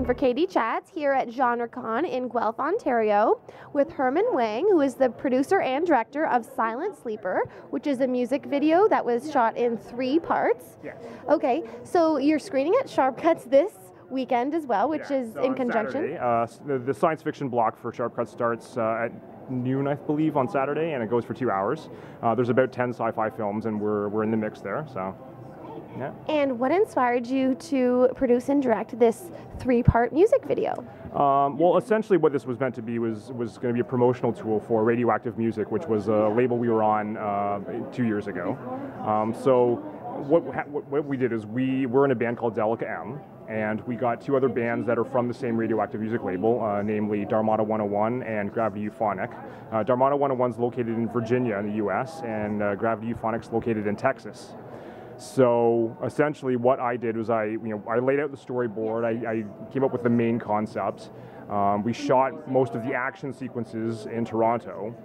filming for KD Chats here at Genrecon in Guelph, Ontario, with Herman Wang, who is the producer and director of Silent Sleeper, which is a music video that was shot in 3 parts. Yes. Okay, so you're screening at SHARPCUTS this weekend as well, which is in conjunction. Saturday, the science fiction block for SHARPCUTS starts at noon, I believe, on Saturday, and it goes for 2 hours. There's about 10 sci-fi films, and we're in the mix there. So. Yeah. And what inspired you to produce and direct this 3-part music video? Well, essentially what this was meant to be was going to be a promotional tool for Radioactive Music, which was a label we were on 2 years ago. So what we did is we were in a band called Delica M, and we got 2 other bands that are from the same Radioactive Music label, namely Dharmata 101 and Gravity Euphonic. Dharmata 101 is located in Virginia in the U.S., and Gravity Euphonic is located in Texas. So essentially what I did was I laid out the storyboard, I came up with the main concepts, we shot most of the action sequences in Toronto,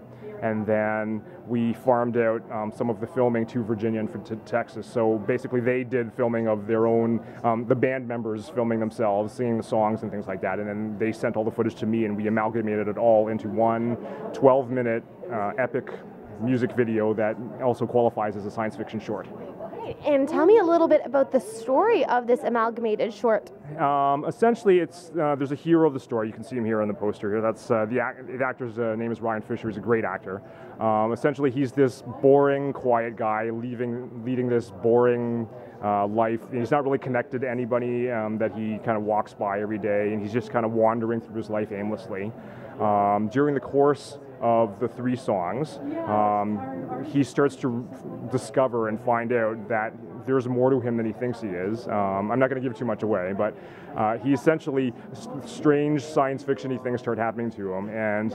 and then we farmed out some of the filming to Virginia and to Texas. So basically they did filming of their own, the band members filming themselves, singing the songs and things like that, and then they sent all the footage to me, and we amalgamated it all into one 12-minute epic music video that also qualifies as a science fiction short. And tell me a little bit about the story of this amalgamated short. Essentially, there's a hero of the story. You can see him here on the poster here. That's the actor's name is Ryan Fisher. He's a great actor. Essentially, he's this boring, quiet guy leading this boring life. He's not really connected to anybody that he kind of walks by every day, and he's just kind of wandering through his life aimlessly. During the course of the 3 songs, he starts to discover and find out that there's more to him than he thinks he is. I'm not going to give too much away, but he essentially, strange science fiction-y things start happening to him, and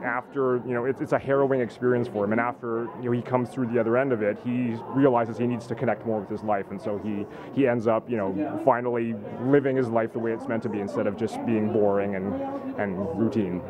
after, it's a harrowing experience for him, and after he comes through the other end of it, he realizes he needs to connect more with his life, and so he ends up, finally living his life the way it's meant to be, instead of just being boring and routine.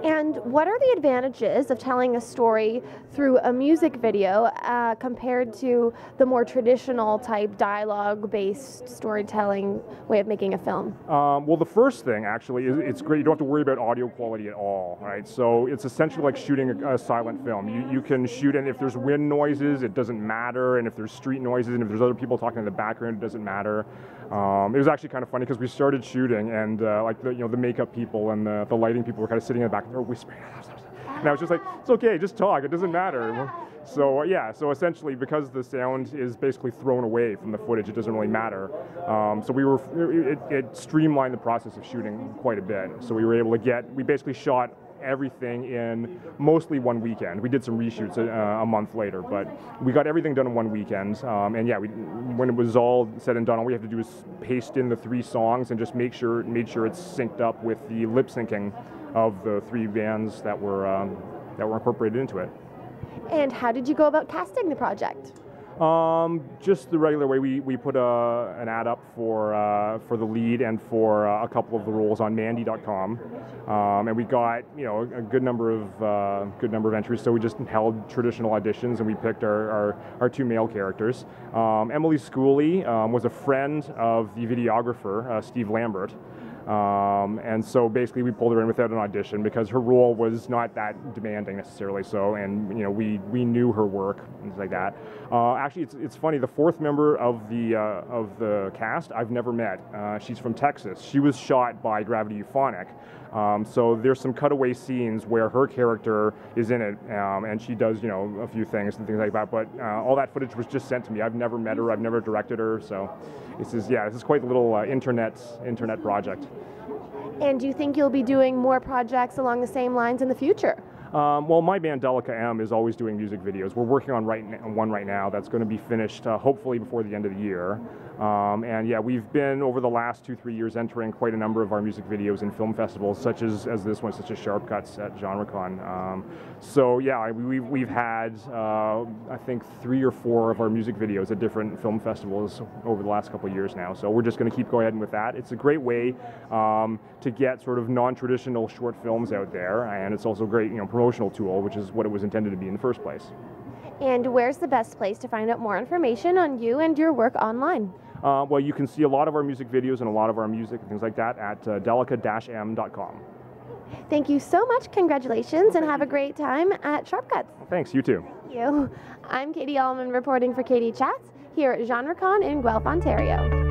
And what are the advantages of telling a story through a music video compared to the more traditional type dialogue-based storytelling way of making a film? Well, the first thing, actually, is it's great. You don't have to worry about audio quality at all, right? So it's essentially like shooting a silent film. You can shoot, and if there's wind noises, it doesn't matter, and if there's street noises, and if there's other people talking in the background, it doesn't matter. It was actually kind of funny because we started shooting, and the makeup people and the lighting people were kind of sitting in the back, and they were whispering, and I was just like, it's okay, just talk, it doesn't matter. So so essentially, because the sound is basically thrown away from the footage, it doesn't really matter. So it streamlined the process of shooting quite a bit. So we were able to we basically shot everything in mostly one weekend. We did some reshoots a month later, but we got everything done in one weekend. And yeah, when it was all said and done, all we have to do is paste in the 3 songs and just made sure it's synced up with the lip syncing of the 3 bands that were incorporated into it. And how did you go about casting the project? Just the regular way. We put an ad up for the lead and for a couple of the roles on Mandy.com, and we got a good number of entries. So we just held traditional auditions, and we picked our 2 male characters. Emily Schooley was a friend of the videographer Steve Lambert. And so basically we pulled her in without an audition because her role was not that demanding necessarily. So, and we knew her work and things like that. Actually, it's funny. The 4th member of the cast I've never met. She's from Texas. She was shot by Gravity Euphonic. So there's some cutaway scenes where her character is in it, and she does a few things and things like that. But all that footage was just sent to me. I've never met her. I've never directed her. So this is quite a little internet project. And do you think you'll be doing more projects along the same lines in the future? Well, my band Delica M is always doing music videos. We're working on one right now that's going to be finished hopefully before the end of the year. And yeah, we've been over the last 2-3 years entering quite a number of our music videos in film festivals, such as this one, such as SHARPCUTS at Genrecon. So yeah, we've had I think 3 or 4 of our music videos at different film festivals over the last couple of years now. So we're just going to keep going ahead with that. It's a great way to get sort of non-traditional short films out there, and it's also a great promotional tool, which is what it was intended to be in the first place. And where's the best place to find out more information on you and your work online? Well, you can see a lot of our music videos and a lot of our music and things like that at delica-m.com. Thank you so much. Congratulations, and have a great time at SHARPCUTS. Thanks, you too. Thank you. I'm Katie Uhlmann reporting for Katie Chats here at Genrecon in Guelph, Ontario.